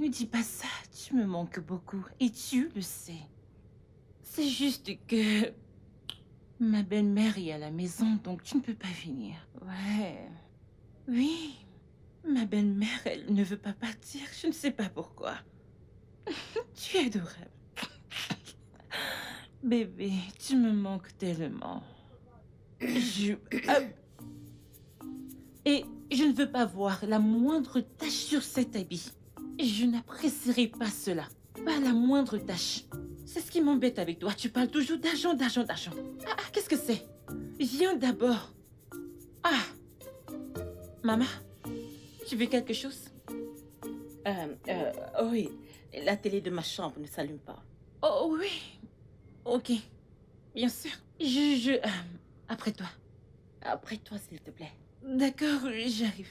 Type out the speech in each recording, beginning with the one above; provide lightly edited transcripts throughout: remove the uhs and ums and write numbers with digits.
me dis pas ça, tu me manques beaucoup et tu le sais. C'est juste que ma belle-mère est à la maison, donc tu ne peux pas venir. Ouais. Oui, ma belle-mère, elle ne veut pas partir, je ne sais pas pourquoi. Tu es adorable. Bébé, tu me manques tellement. Je... Ah, et je ne veux pas voir la moindre tache sur cet habit. Je n'apprécierai pas cela. Pas la moindre tache. C'est ce qui m'embête avec toi. Tu parles toujours d'argent, d'argent, d'argent. Qu'est-ce que c'est? Viens d'abord. Ah, maman, tu veux quelque chose? Oui, la télé de ma chambre ne s'allume pas. Oh oui, ok, bien sûr. Après toi. Après toi, s'il te plaît. D'accord, j'arrive.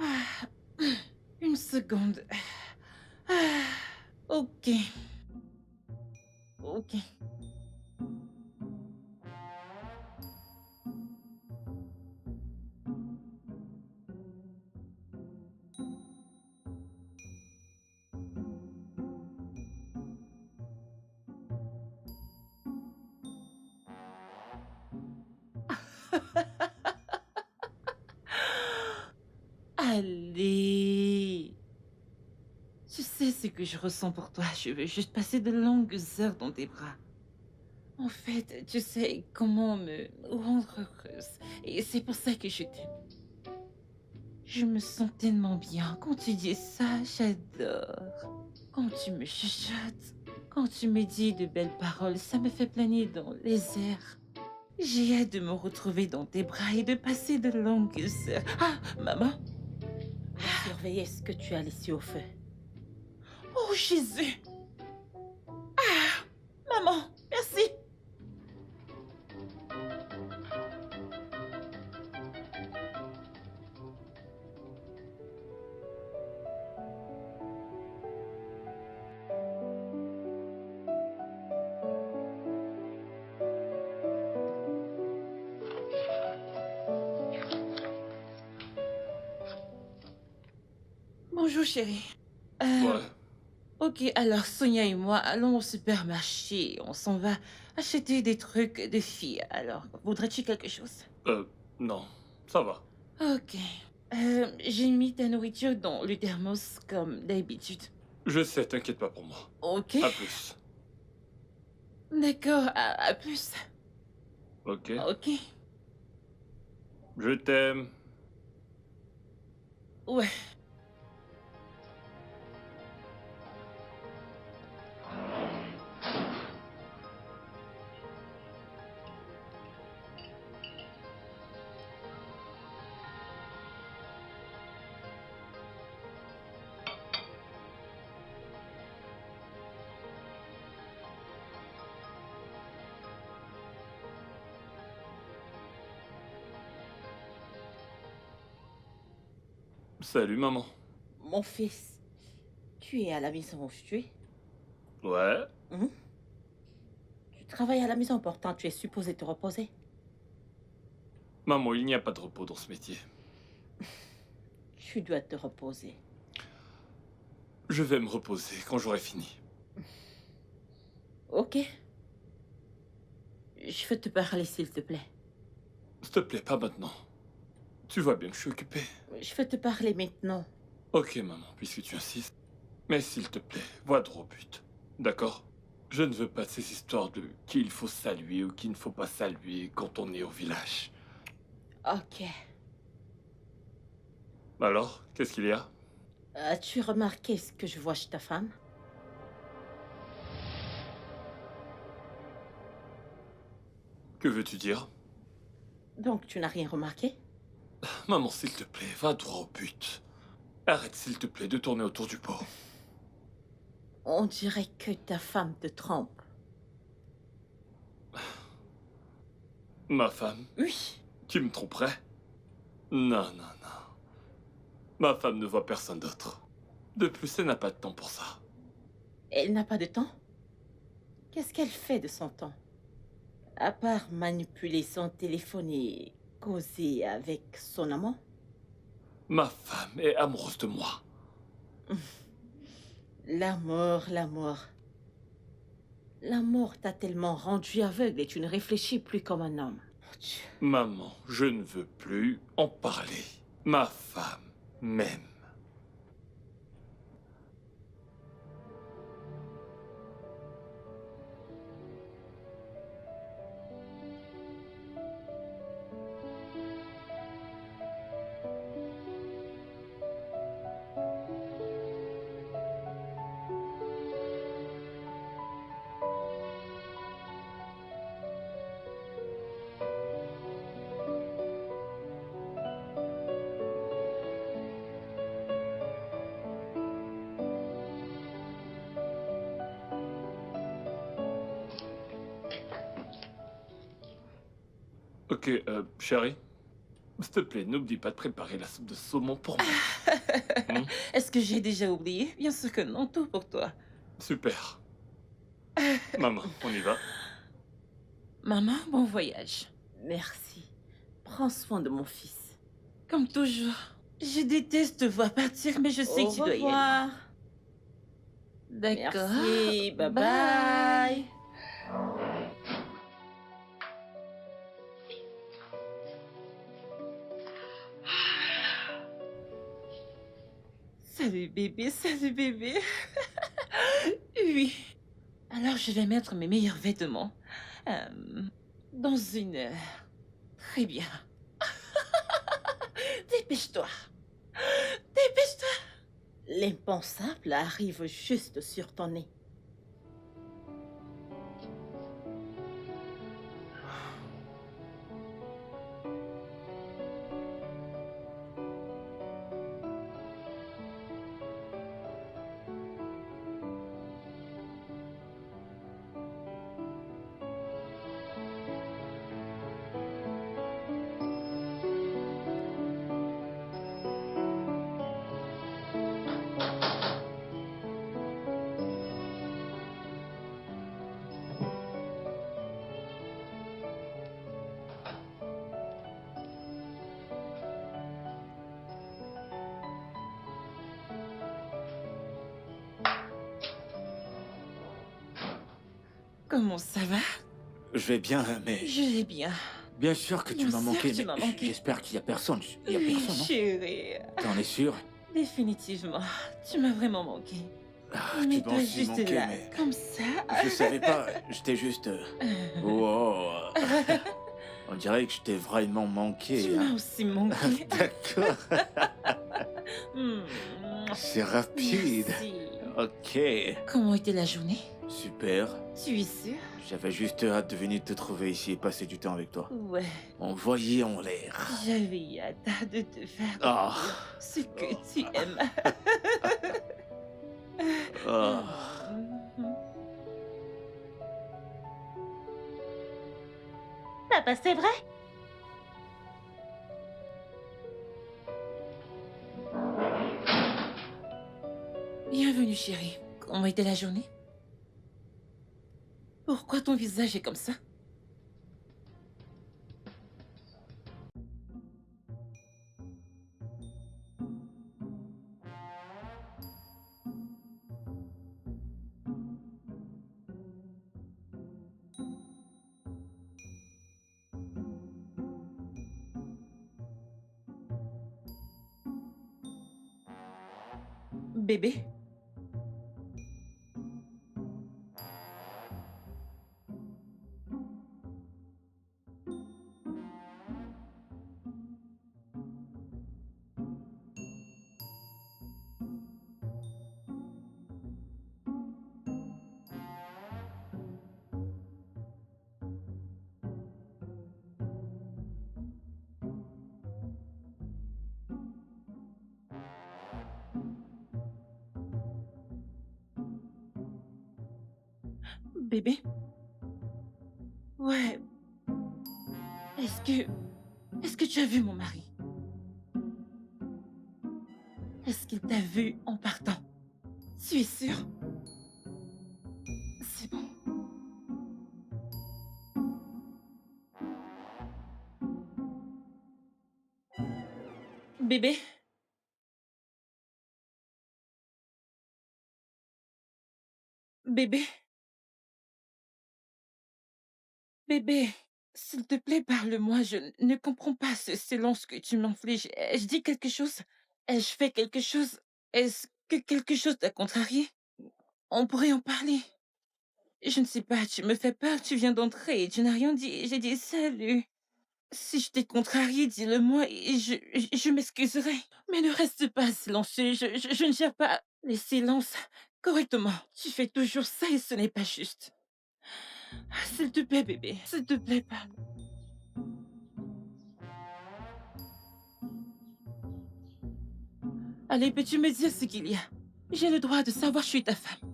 Ah, une seconde. Ah, ok, ok. Allez. Tu sais ce que je ressens pour toi. Je veux juste passer de longues heures dans tes bras. En fait, tu sais comment me rendre heureuse. Et c'est pour ça que je t'aime. Je me sens tellement bien. Quand tu dis ça, j'adore. Quand tu me chuchotes, quand tu me dis de belles paroles, ça me fait planer dans les airs. J'ai hâte de me retrouver dans tes bras et de passer de longues heures. Ah, maman. Va surveiller ce que tu as laissé au feu. Oh, Jésus. Maman, merci. Bonjour, chérie. Euh, Ouais. ok, alors Sonia et moi allons au supermarché. On s'en va acheter des trucs de filles. Alors, voudrais-tu quelque chose? Euh, non. Ça va. Ok. J'ai mis ta nourriture dans le thermos comme d'habitude. Je sais, t'inquiète pas pour moi. Ok. À plus. D'accord, à plus. Ok. Ok. Je t'aime. Ouais. Salut, maman. Mon fils, tu es à la maison aujourd'hui? Ouais. Hein? Tu travailles à la maison, pourtant tu es supposé te reposer. Maman, il n'y a pas de repos dans ce métier. Tu dois te reposer. Je vais me reposer quand j'aurai fini. Ok? Je veux te parler, s'il te plaît. S'il te plaît, pas maintenant. Tu vois bien que je suis occupé. Je veux te parler maintenant. Ok, maman, puisque tu insistes. Mais s'il te plaît, va droit au but. D'accord? Je ne veux pas ces histoires de qui il faut saluer ou qui ne faut pas saluer quand on est au village. Ok. Alors, qu'est-ce qu'il y a? As-tu remarqué ce que je vois chez ta femme? Que veux-tu dire? Donc tu n'as rien remarqué? Maman, s'il te plaît, va droit au but. Arrête, s'il te plaît, de tourner autour du pot. On dirait que ta femme te trompe. Ma femme, Oui. qui me tromperait? Non, non, non. Ma femme ne voit personne d'autre. De plus, elle n'a pas de temps pour ça. Elle n'a pas de temps? Qu'est-ce qu'elle fait de son temps? À part manipuler son téléphone et causer avec son amant? Ma femme est amoureuse de moi. L'amour, l'amour. L'amour t'a tellement rendu aveugle et tu ne réfléchis plus comme un homme. Mon Dieu. Maman, je ne veux plus en parler. Ma femme m'aime. Ok, chérie, s'il te plaît, n'oublie pas de préparer la soupe de saumon pour moi. Hmm. Est-ce que j'ai déjà oublié? Bien sûr que non, tout pour toi. Super. Maman, on y va. Maman, bon voyage. Merci. Prends soin de mon fils. Comme toujours. Je déteste te voir partir, mais je sais Au que tu dois y aller. revoir. D'accord. Merci. Bye bye. Bye. Salut bébé, salut bébé. Oui. Alors je vais mettre mes meilleurs vêtements. Dans 1 heure. Très bien. Dépêche-toi. Dépêche-toi. L'impensable arrive juste sur ton nez. Comment ça va? Je vais bien, mais Je vais bien. bien sûr que tu Bien m'as sûr manqué, que tu mais m'as manqué. j'espère qu'il y a personne. Il y a Oui, personne, non? chérie. T'en es sûr? Définitivement. Tu m'as vraiment manqué. Ah, Mais tu toi m'as aussi juste manqué, là, mais comme ça. je savais pas. J'étais juste. Wow. On dirait que je t'ai vraiment manqué. Tu m'as Hein. aussi manqué. D'accord. Hmm. C'est rapide. Merci. Ok. Comment était la journée? Super. Tu es sûr? J'avais juste hâte de venir te trouver ici et passer du temps avec toi. Ouais. Envoyé en l'air. J'avais hâte de te faire Ah. ce que tu aimes. Ah. Mhm. Papa, c'est vrai? Bienvenue, chérie. Comment était la journée? Pourquoi ton visage est comme ça? Bébé? Bébé? Ouais. Est-ce que... Est-ce que tu as vu mon mari? Est-ce qu'il t'a vu en partant? Tu es sûr? C'est bon. Bébé, bébé, bébé, s'il te plaît, parle-moi. Je ne comprends pas ce silence que tu m'infliges. Ai-je dit quelque chose? Ai-je fait quelque chose? Est-ce que quelque chose t'a contrarié? On pourrait en parler. Je ne sais pas, tu me fais peur, tu viens d'entrer et tu n'as rien dit. J'ai dit salut. Si je t'ai contrarié, dis-le-moi et je m'excuserai. Mais ne reste pas silencieux, je ne gère pas les silences correctement. Tu fais toujours ça et ce n'est pas juste. S'il te plaît, bébé, s'il te plaît, parle. Allez, peux-tu me dire ce qu'il y a? J'ai le droit de savoir, je suis ta femme.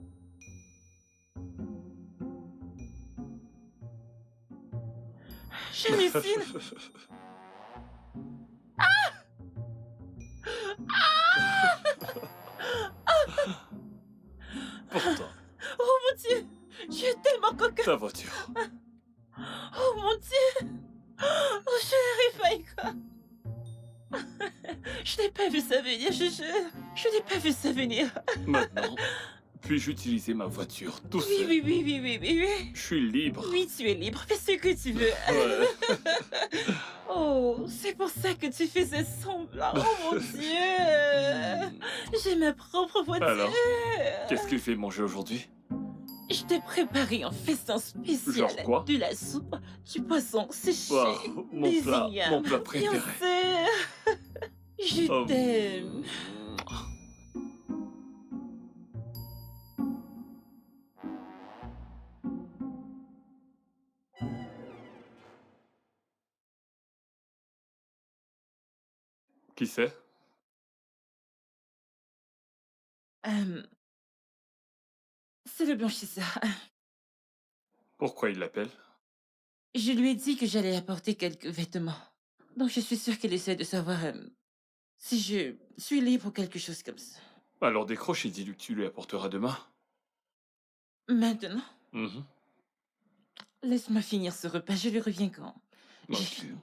J'hallucine. Pourtant, Oh mon Dieu, tu es tellement coquin. ta voiture. Oh mon Dieu. Oh, je n'arrive pas à y croire. Je n'ai pas vu ça venir, je jure. Je n'ai pas vu ça venir. Maintenant, puis-je utiliser ma voiture tout Oui, seul? oui, oui, oui, oui, oui, oui. Je suis libre. Oui, tu es libre, fais ce que tu veux. Ouais. Oh, c'est pour ça que tu faisais semblant. Oh mon Dieu. J'ai ma propre voiture. Alors, qu'est-ce qu'il fait manger aujourd'hui? Je t'ai préparé un festin spécial. Genre quoi? De la soupe, du poisson séché, Bah, des mon ignames. plat Bien préféré. sûr. Je Oh. t'aime. Qui c'est? Euh, c'est le blanchisseur. Pourquoi il l'appelle? Je lui ai dit que j'allais apporter quelques vêtements. Donc je suis sûre qu'elle essaie de savoir si je suis libre ou quelque chose comme ça. Alors décroche et dis-lui que tu lui apporteras demain. Maintenant, Mhm. laisse-moi finir ce repas. Je lui reviens quand j'ai Ok. fini.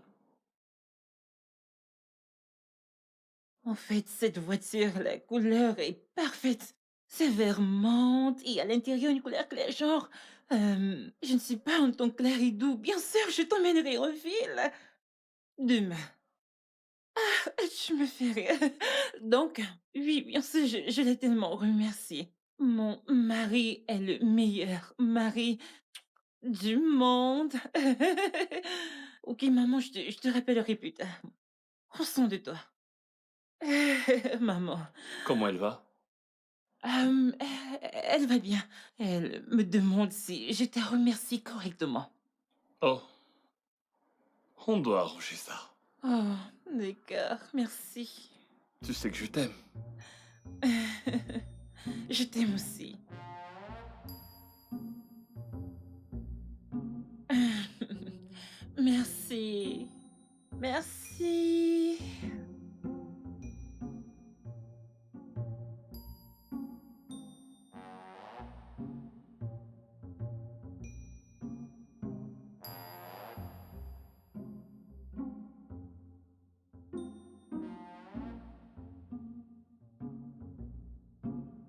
En fait, cette voiture, la couleur est parfaite. C'est vert menthe et à l'intérieur une couleur claire, genre, je ne sais pas, un ton clair et doux. Bien sûr, je t'emmènerai au ville demain. Tu me fais rire. Donc, oui, bien sûr, je l'ai tellement remercié. Mon mari est le meilleur mari du monde. Ok, maman, je te rappellerai plus tard. Prends soin de toi. Maman. Comment elle va? Elle va bien. Elle me demande si je t'ai remercié correctement. Oh, on doit arranger ça. Oh, d'accord, merci. Tu sais que je t'aime. Je t'aime aussi. Merci. Merci.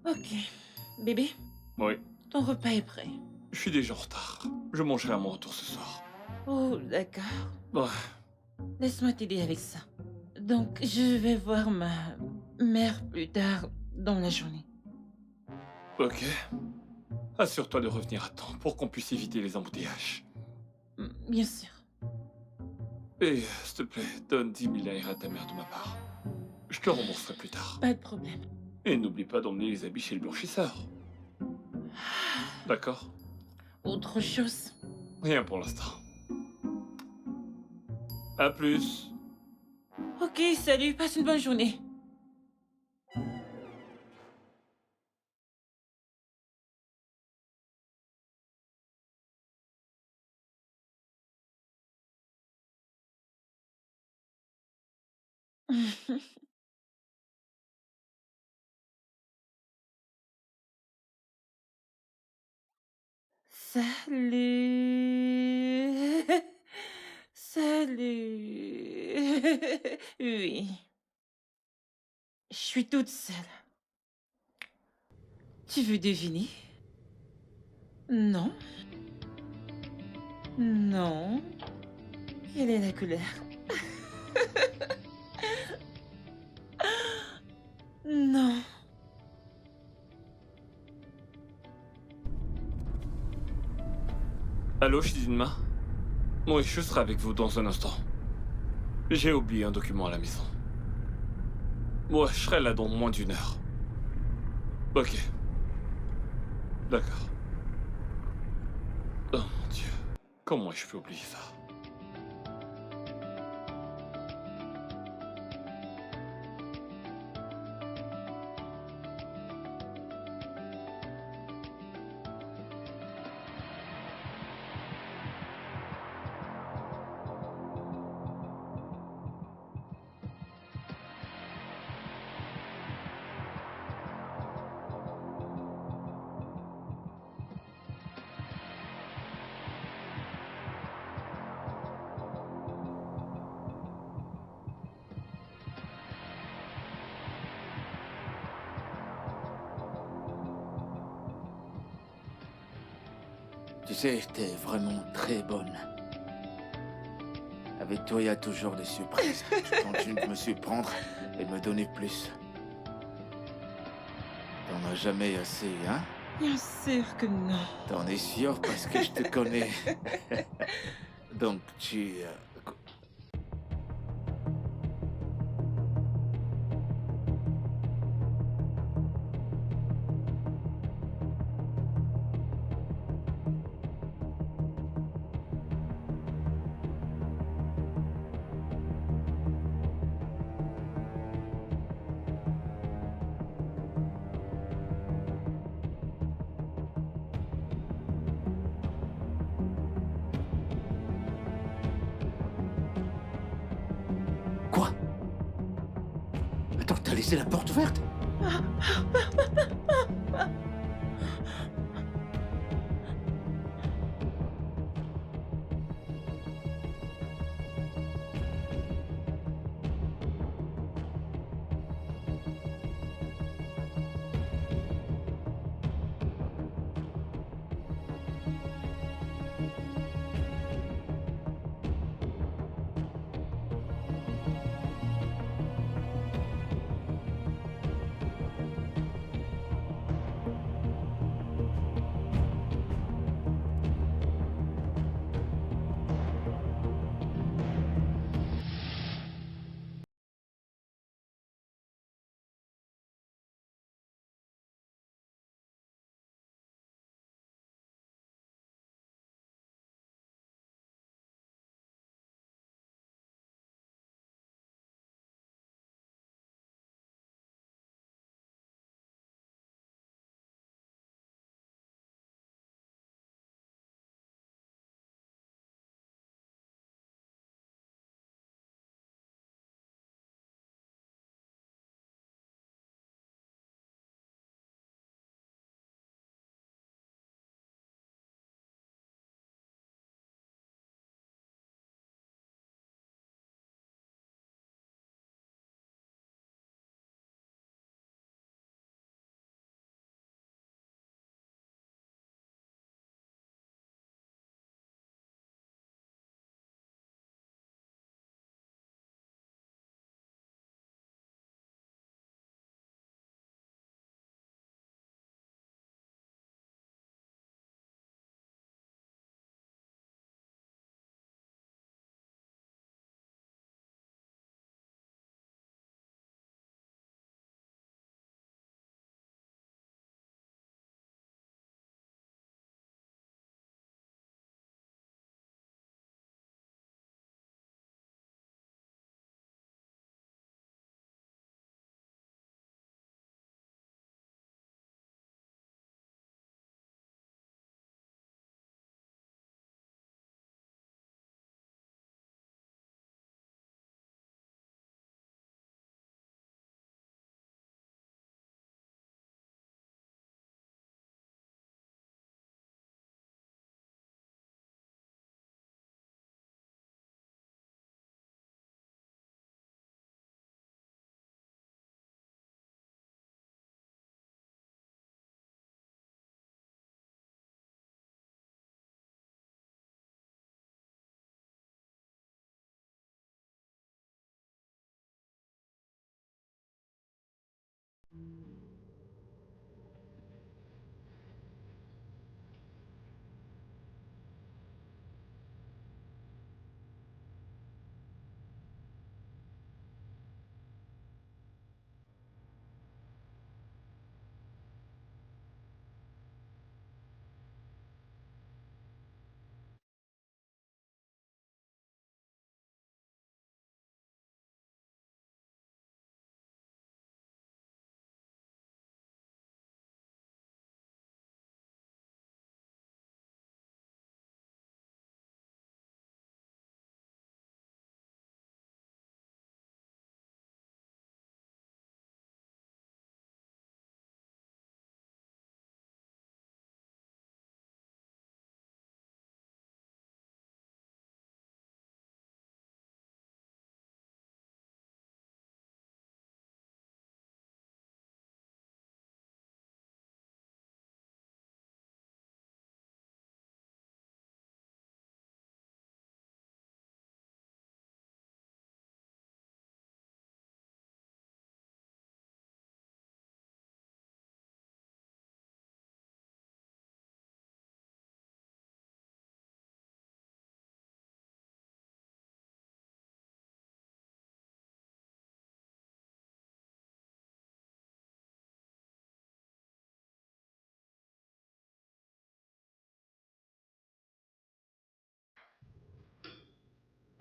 Ok. Bébé, Oui, ton repas est prêt. je suis déjà en retard. Je mangerai à mon retour ce soir. Oh, d'accord. Ouais. Laisse-moi t'aider avec ça. Donc, je vais voir ma mère plus tard dans la journée. Ok. Assure-toi de revenir à temps pour qu'on puisse éviter les embouteillages. Bien sûr. Et, s'il te plaît, donne 10 000 à ta mère de ma part. Je te rembourserai plus tard. Pas de problème. Et n'oublie pas d'emmener les habits chez le blanchisseur. D'accord? Autre chose. Rien pour l'instant. À plus. Ok, salut, passe une bonne journée. Salut. Salut. Oui. suis toute seule. Tu veux deviner? Non. Non. Quelle est la couleur? Non. Allô, Shizunma? Oui, je serai avec vous dans un instant. J'ai oublié un document à la maison. Ouais, je serai là dans moins d'une heure. Ok. D'accord. Oh mon Dieu. Comment je peux oublier ça? Tu sais, t'es vraiment très bonne. Avec toi, il y a toujours des surprises. Tu continues de me surprendre et de me donner plus. T'en as jamais assez, hein? Bien sûr que non. T'en es sûr parce que je te connais. Donc, Quoi? Attends, t'as laissé la porte ouverte?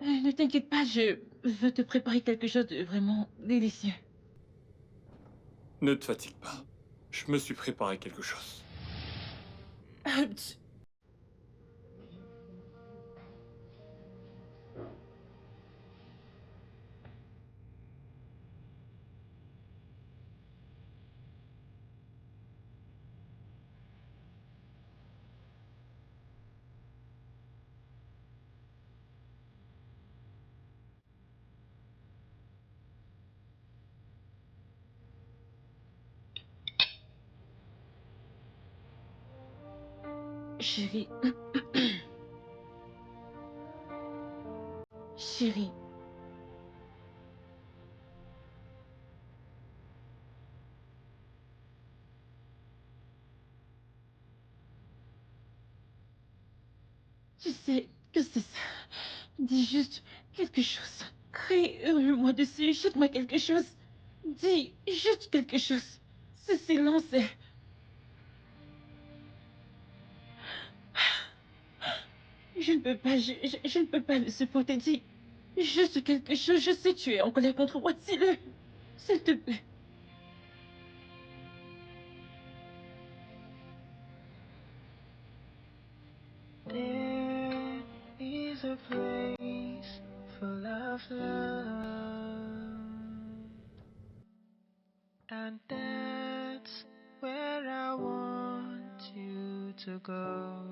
Ne t'inquiète pas, je veux te préparer quelque chose de vraiment délicieux. Ne te fatigue pas. Je me suis préparé quelque chose. Tch. Chérie, chérie, tu sais que c'est ça. Dis juste quelque chose. Crie, hurle-moi dessus, chante-moi quelque chose. Dis juste quelque chose. Ce silence est... Je ne peux pas, je ne peux pas le supporter. Dis juste quelque chose. Je sais que tu es en colère contre moi. Dis-le. S'il te plaît. There is a place full of love, and that's where I want you to go.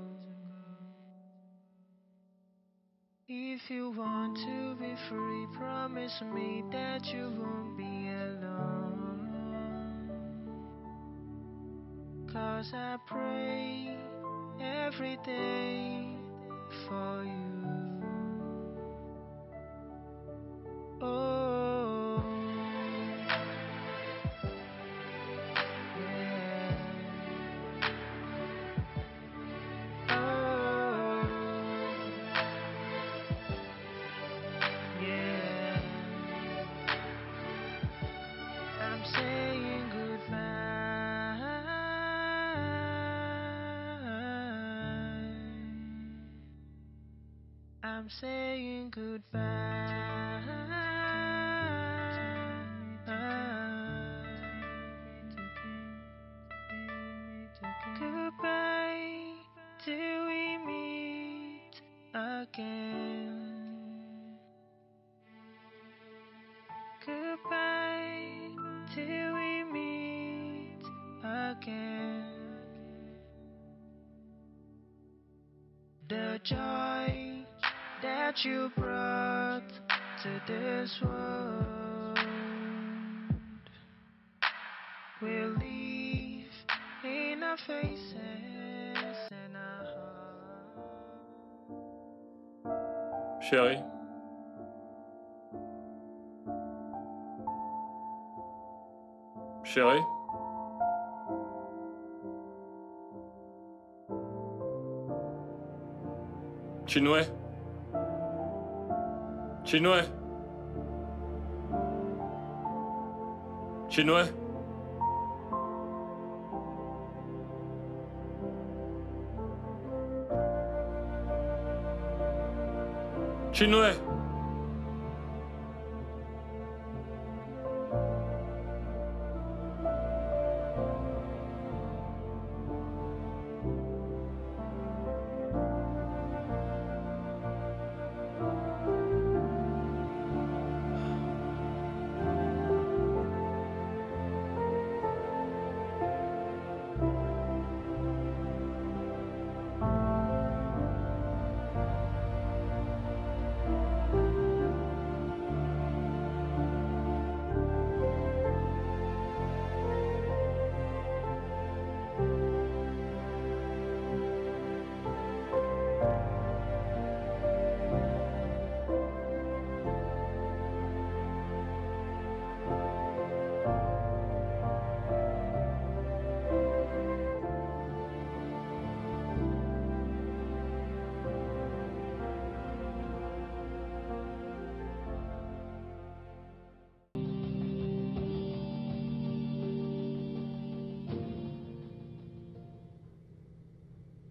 If you want to be free, promise me that you won't be alone. 'Cause I pray every day for you. Oh, yeah. Oh, yeah. I'm saying goodbye. I'm saying goodbye. Goodbye till we meet again. Goodbye till we meet again. The joy that you brought to this world will leave in our faces and our hearts. Chérie, chérie, Chinoué, Chinoué, Chinoué. Chinoué.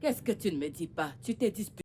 Qu'est-ce que tu ne me dis pas? Tu t'es disputé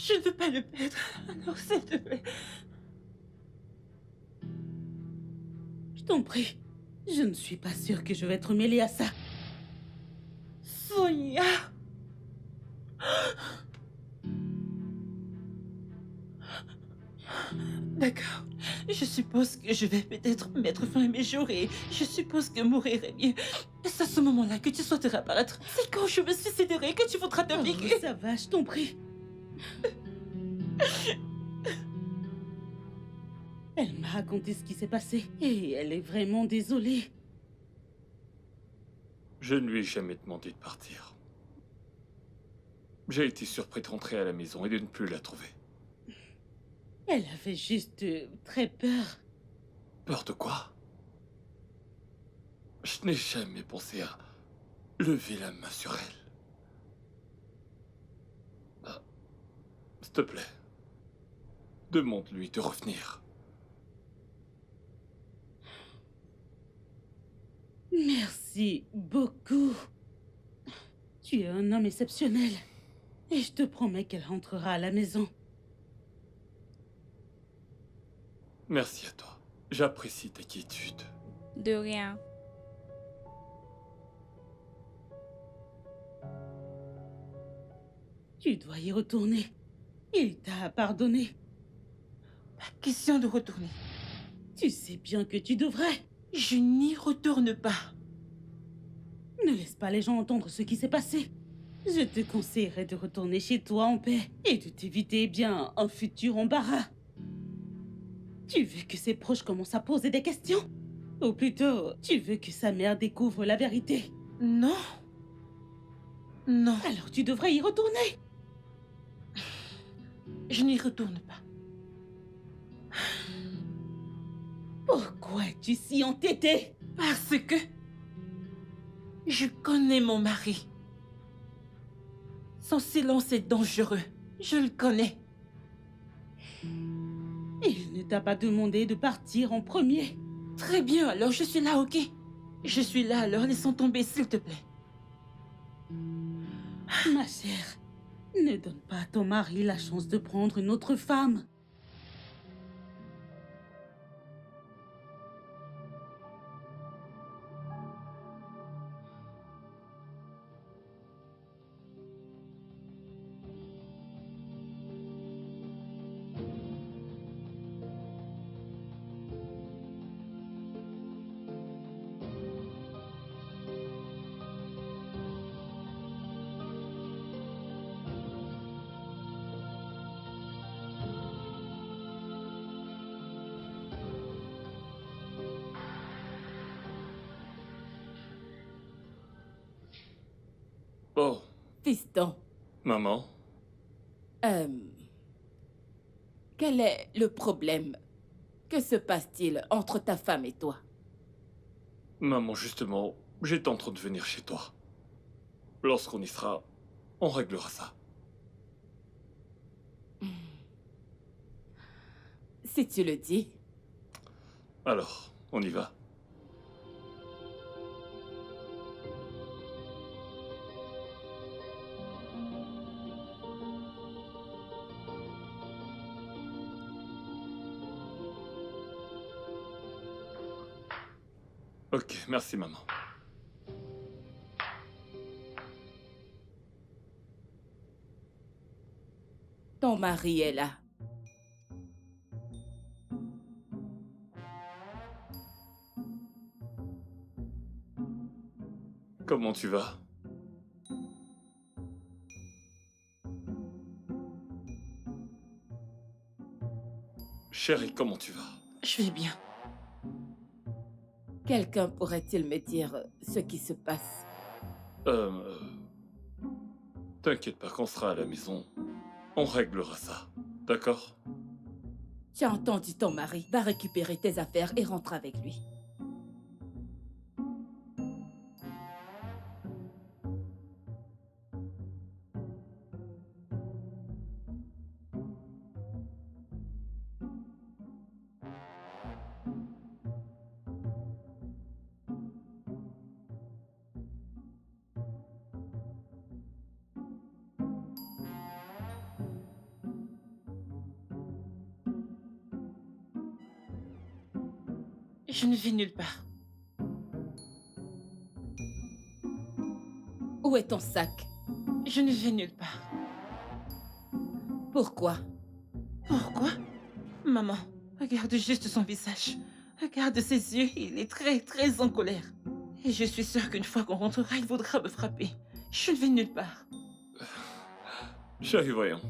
Je ne veux pas le perdre. Alors, s'il te plaît. Je t'en prie. Je ne suis pas sûre que je vais être mêlée à ça. Sonia. D'accord. Je suppose que je vais peut-être mettre fin à mes jours et je suppose que mourir est mieux. C'est à ce moment-là que tu souhaiteras apparaître. C'est quand je me suiciderai que tu voudras Oh, t'appliquer. ça va, je t'en prie. Elle m'a raconté ce qui s'est passé et elle est vraiment désolée. Je ne lui ai jamais demandé de partir. J'ai été surpris de rentrer à la maison et de ne plus la trouver. Elle avait juste très peur. Peur de quoi? Je n'ai jamais pensé à lever la main sur elle. Ah, s'il te plaît, demande-lui de revenir. Merci beaucoup. Tu es un homme exceptionnel. Et je te promets qu'elle rentrera à la maison. Merci à toi. J'apprécie ta quiétude. De rien. Tu dois y retourner. Il t'a pardonné. Pas question de retourner. Tu sais bien que tu devrais. Je n'y retourne pas. Ne laisse pas les gens entendre ce qui s'est passé. Je te conseillerais de retourner chez toi en paix et de t'éviter bien un futur embarras. Tu veux que ses proches commencent à poser des questions? Ou plutôt, tu veux que sa mère découvre la vérité? Non. Non, Alors tu devrais y retourner. je n'y retourne pas. Pourquoi es-tu si entêtée? Parce que je connais mon mari. Son silence est dangereux. Je le connais. Il ne t'a pas demandé de partir en premier. Très bien, alors je suis là, ok? Je suis là, alors laissons tomber, s'il te plaît. Ma chère, ne donne pas à ton mari la chance de prendre une autre femme. Oh, Fiston, maman, euh, quel est le problème? Que se passe-t-il entre ta femme et toi? maman, justement, j'étais en train de venir chez toi. Lorsqu'on y sera, on réglera ça. Si tu le dis. Alors, on y va. Ok, merci maman. Ton mari est là. Comment tu vas? Chérie, comment tu vas? Je vais bien. Quelqu'un pourrait-il me dire ce qui se passe? Euh... T'inquiète pas, quand on sera à la maison, on réglera ça. D'accord? Tu as entendu ton mari. Va récupérer tes affaires et rentre avec lui. Je ne vais nulle part. Où est ton sac? Je ne vais nulle part. Pourquoi? Pourquoi? Maman, regarde juste son visage. Regarde ses yeux, il est très, très en colère. Et je suis sûre qu'une fois qu'on rentrera, il voudra me frapper. Je ne vais nulle part. Chérie, voyons.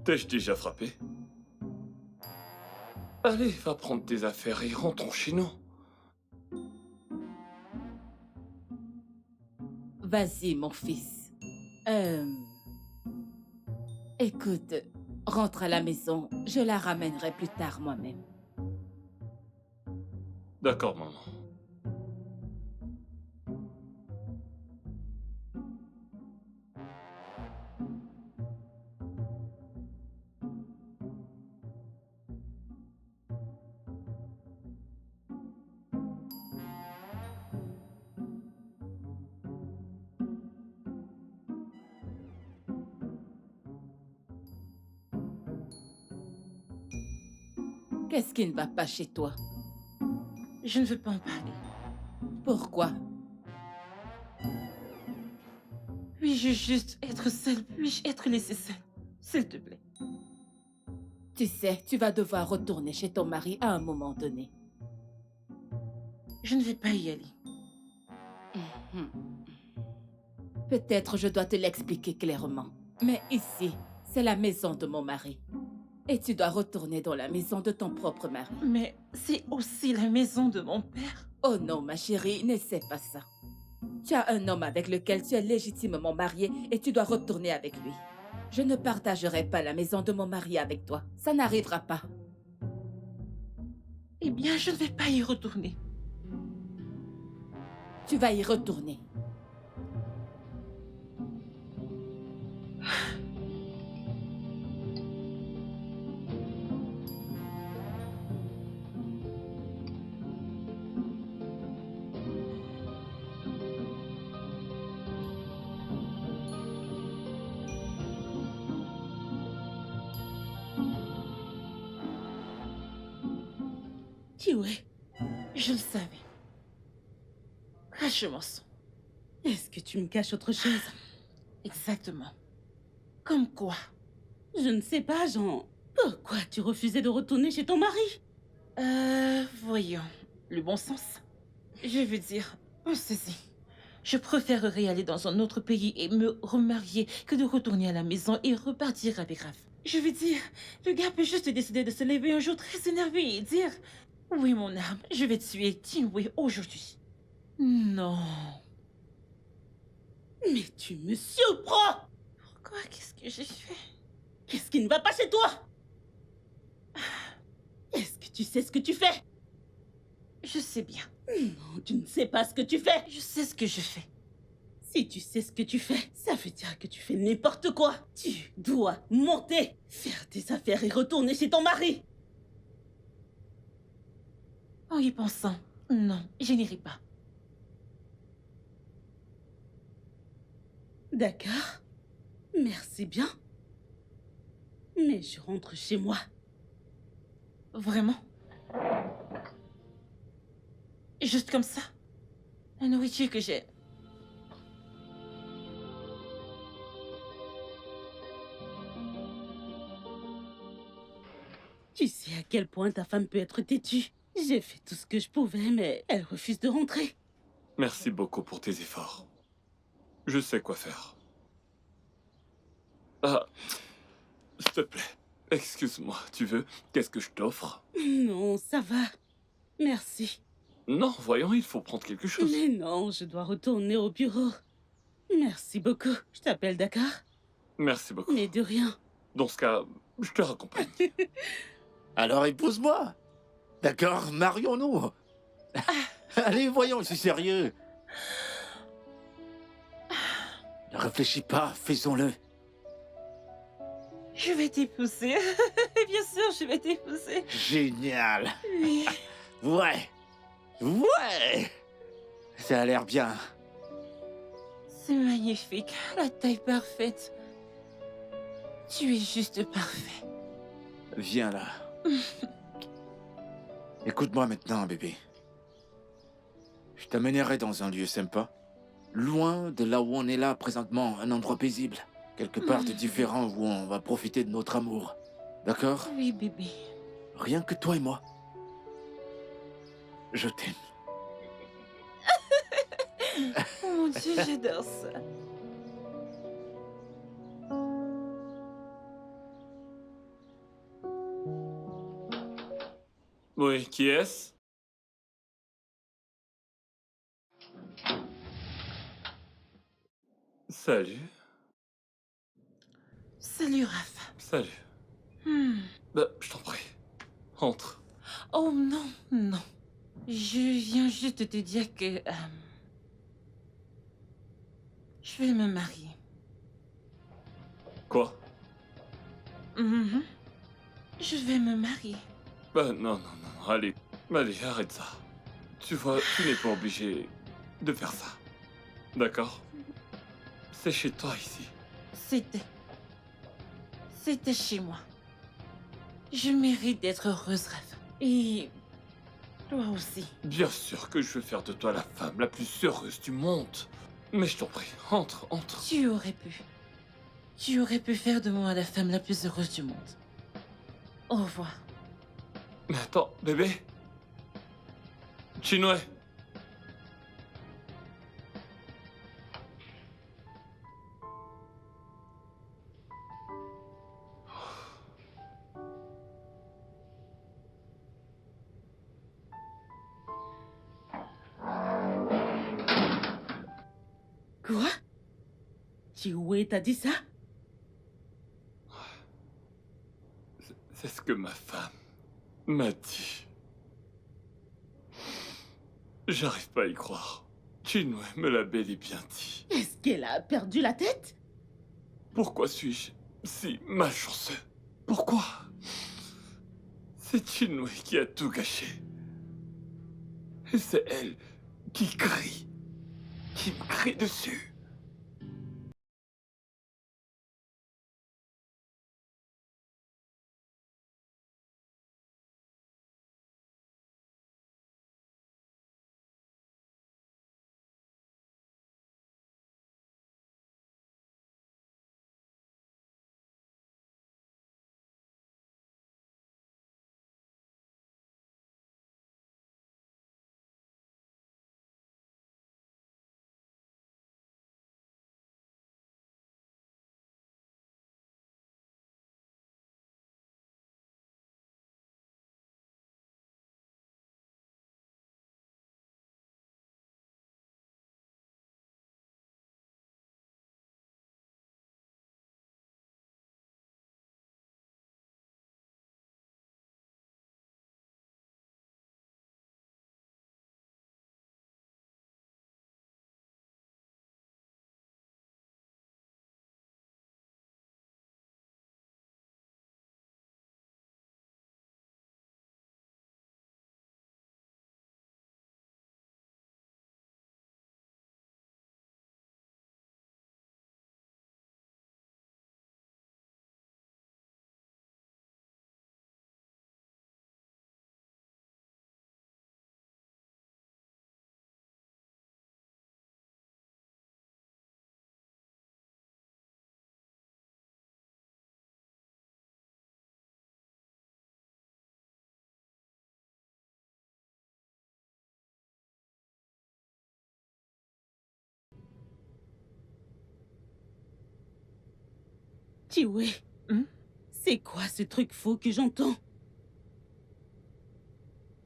T'ai-je déjà frappé? Allez, va prendre tes affaires et rentrons chez nous. Vas-y, mon fils. Écoute, rentre à la maison. Je la ramènerai plus tard moi-même. D'accord, maman. Qu'est-ce qui ne va pas chez toi? Je ne veux pas en parler. Pourquoi? Puis-je juste être seule? Puis-je être laissée seule? S'il te plaît. Tu sais, tu vas devoir retourner chez ton mari à un moment donné. Je ne vais pas y aller. Peut-être je dois te l'expliquer clairement. Mais ici, c'est la maison de mon mari. Et tu dois retourner dans la maison de ton propre mari. Mais c'est aussi la maison de mon père. Oh non, ma chérie, n'essaie pas ça. Tu as un homme avec lequel tu es légitimement mariée et tu dois retourner avec lui. Je ne partagerai pas la maison de mon mari avec toi. Ça n'arrivera pas. Eh bien, je ne vais pas y retourner. Tu vas y retourner. Kiwé, Je le savais. Crache mon sang. est-ce que tu me caches autre chose? Exactement. Comme quoi? Je ne sais pas, Jean. Pourquoi tu refusais de retourner chez ton mari? Voyons. Le bon sens. Je veux dire, on saisit. Je préférerais aller dans un autre pays et me remarier que de retourner à la maison et repartir avec Raph. Je veux dire, le gars peut juste décider de se lever un jour très énervé et dire: oui, mon âme, je vais tuer Tinwei aujourd'hui. Non. Mais tu me surprends! Pourquoi? Qu'est-ce que j'ai fait? Qu'est-ce qui ne va pas chez toi? Est-ce que tu sais ce que tu fais? Je sais bien. Non, tu ne sais pas ce que tu fais. Je sais ce que je fais. Si tu sais ce que tu fais, ça veut dire que tu fais n'importe quoi. Tu dois monter, faire tes affaires et retourner chez ton mari. En y pensant, non, je n'irai pas. D'accord. Merci bien. Mais je rentre chez moi. Vraiment? Juste comme ça? La nourriture que j'ai. Tu sais à quel point ta femme peut être têtue. J'ai fait tout ce que je pouvais, mais elle refuse de rentrer. Merci beaucoup pour tes efforts. Je sais quoi faire. Ah, s'il te plaît, excuse-moi, tu veux? Qu'est-ce que je t'offre? Non, ça va. Merci. Non, voyons, il faut prendre quelque chose. Mais non, je dois retourner au bureau. Merci beaucoup. Je t'appelle, d'accord? Merci beaucoup. Mais de rien. Dans ce cas, je te raccompagne. Alors épouse-moi. D'accord, marions-nous. Allez, voyons, je suis sérieux. Ne réfléchis pas, faisons-le. Je vais t'épouser. Bien sûr, je vais t'épouser. Génial. Oui. Ouais. Ouais. Ça a l'air bien. C'est magnifique. La taille parfaite. Tu es juste parfait. Viens là. Écoute-moi maintenant, bébé. Je t'amènerai dans un lieu sympa, loin de là où on est là présentement, un endroit paisible. Quelque part de différent où on va profiter de notre amour. D'accord? Oui, bébé. Rien que toi et moi. Je t'aime. Oh mon Dieu, j'adore ça. Oui, qui est-ce? Salut. Salut, Raph. Salut. Hmm. Je t'en prie. Entre. Oh non, non. Je viens juste de te dire que... je vais me marier. Quoi? Mhm. Je vais me marier. Non, non, non. Allez, arrête ça. Tu vois, tu n'es pas obligé de faire ça. D'accord? C'est chez toi ici. C'était chez moi. Je mérite d'être heureuse, Raph. Et toi aussi. Bien sûr que je veux faire de toi la femme la plus heureuse du monde. Mais je t'en prie, entre. Tu aurais pu. Tu aurais pu faire de moi la femme la plus heureuse du monde. Au revoir. Mais attends, bébé? Chinwe? Quoi? Chiwe t'a dit ça? C'est ce que ma femme m'a dit. J'arrive pas à y croire. Chinwe me l'a bel et bien dit. Est-ce qu'elle a perdu la tête? Pourquoi suis-je si malchanceux? Pourquoi? C'est Chinwe qui a tout gâché. Et c'est elle qui crie. Qui me crie dessus. Chiwe, Hmm? c'est quoi ce truc faux que j'entends?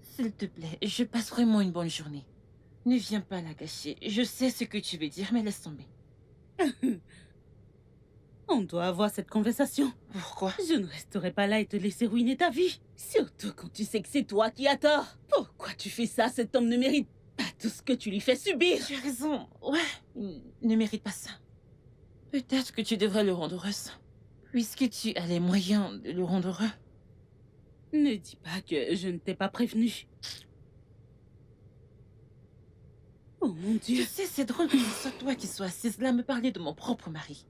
S'il te plaît, je passe vraiment une bonne journée. Ne viens pas la gâcher. Je sais ce que tu veux dire, mais laisse tomber. On doit avoir cette conversation. Pourquoi? Je ne resterai pas là et te laisser ruiner ta vie. Surtout quand tu sais que c'est toi qui as tort. Pourquoi tu fais ça? Cet homme ne mérite pas tout ce que tu lui fais subir. Tu as raison. Ouais, il ne mérite pas ça. Peut-être que tu devrais le rendre heureux. Puisque tu as les moyens de le rendre heureux. Ne dis pas que je ne t'ai pas prévenu. Oh mon Tu Dieu. sais, c'est drôle que ce soit toi qui sois assise là à me parler de mon propre mari.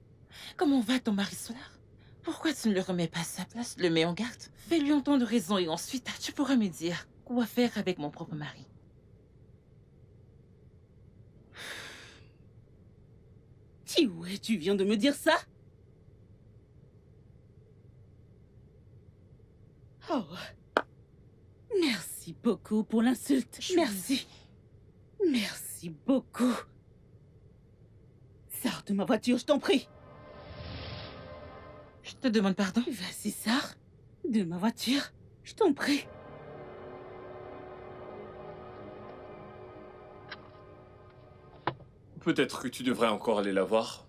Comment va ton mari solaire? Pourquoi tu ne le remets pas à sa place, le mets en garde? Fais-lui entendre raison et ensuite tu pourras me dire. quoi faire avec mon propre mari. Chiwe, tu viens de me dire ça? Oh. Merci beaucoup pour l'insulte. Merci. Merci beaucoup. Sors de ma voiture, je t'en prie. Je te demande pardon. Vas-y, sors de ma voiture, je t'en prie. Peut-être que tu devrais encore aller la voir.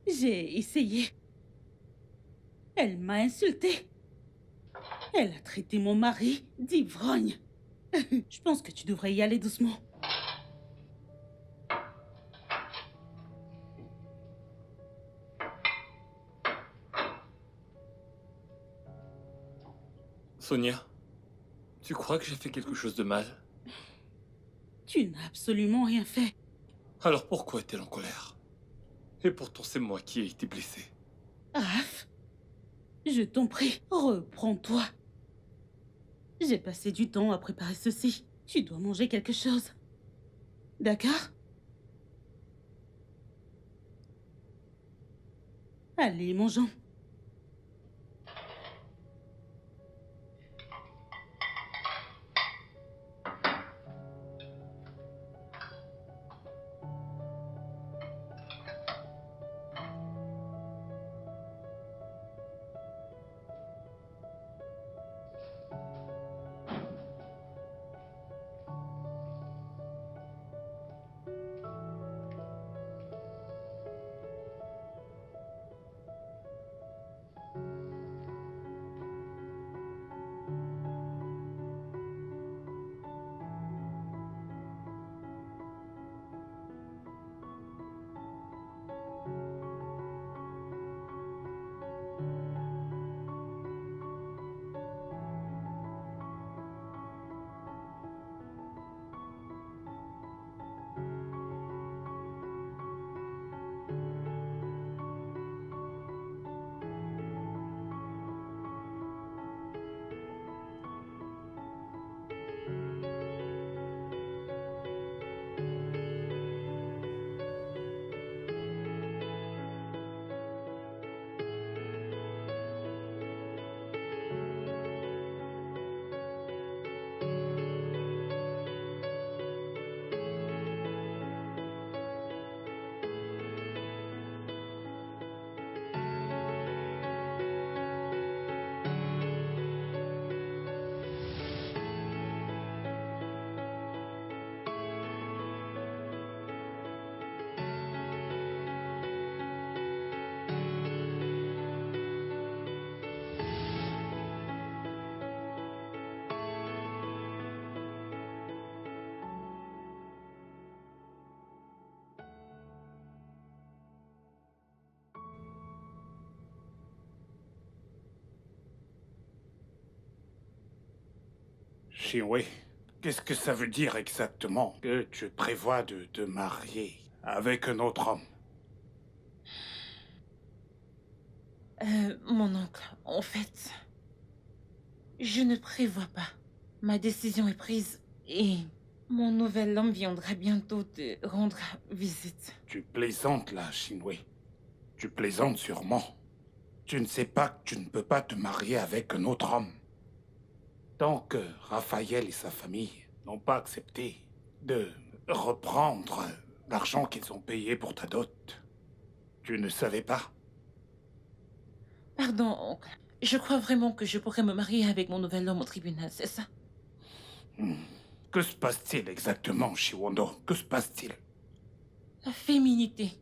J'ai essayé. Elle m'a insulté. Elle a traité mon mari d'ivrogne. Je pense que tu devrais y aller doucement. Sonia, tu crois que j'ai fait quelque chose de mal? Tu n'as absolument rien fait. Alors pourquoi est-elle en colère? Et pourtant c'est moi qui ai été blessé. Raph, je t'en prie, reprends-toi. J'ai passé du temps à préparer ceci. Tu dois manger quelque chose. D'accord? Allez, mangeons. Chiwe, qu'est-ce que ça veut dire exactement que tu prévois de te marier avec un autre homme? Mon oncle, en fait, je ne prévois pas. Ma décision est prise et mon nouvel homme viendra bientôt te rendre visite. Tu plaisantes là, Shinwe. Tu plaisantes sûrement. Tu ne sais pas que tu ne peux pas te marier avec un autre homme. Tant que Raphaël et sa famille n'ont pas accepté de reprendre l'argent qu'ils ont payé pour ta dot, tu ne savais pas. Pardon, oncle. Je crois vraiment que je pourrais me marier avec mon nouvel homme au tribunal, c'est ça? Que se passe-t-il exactement, Shiwondo? Que se passe-t-il? La féminité.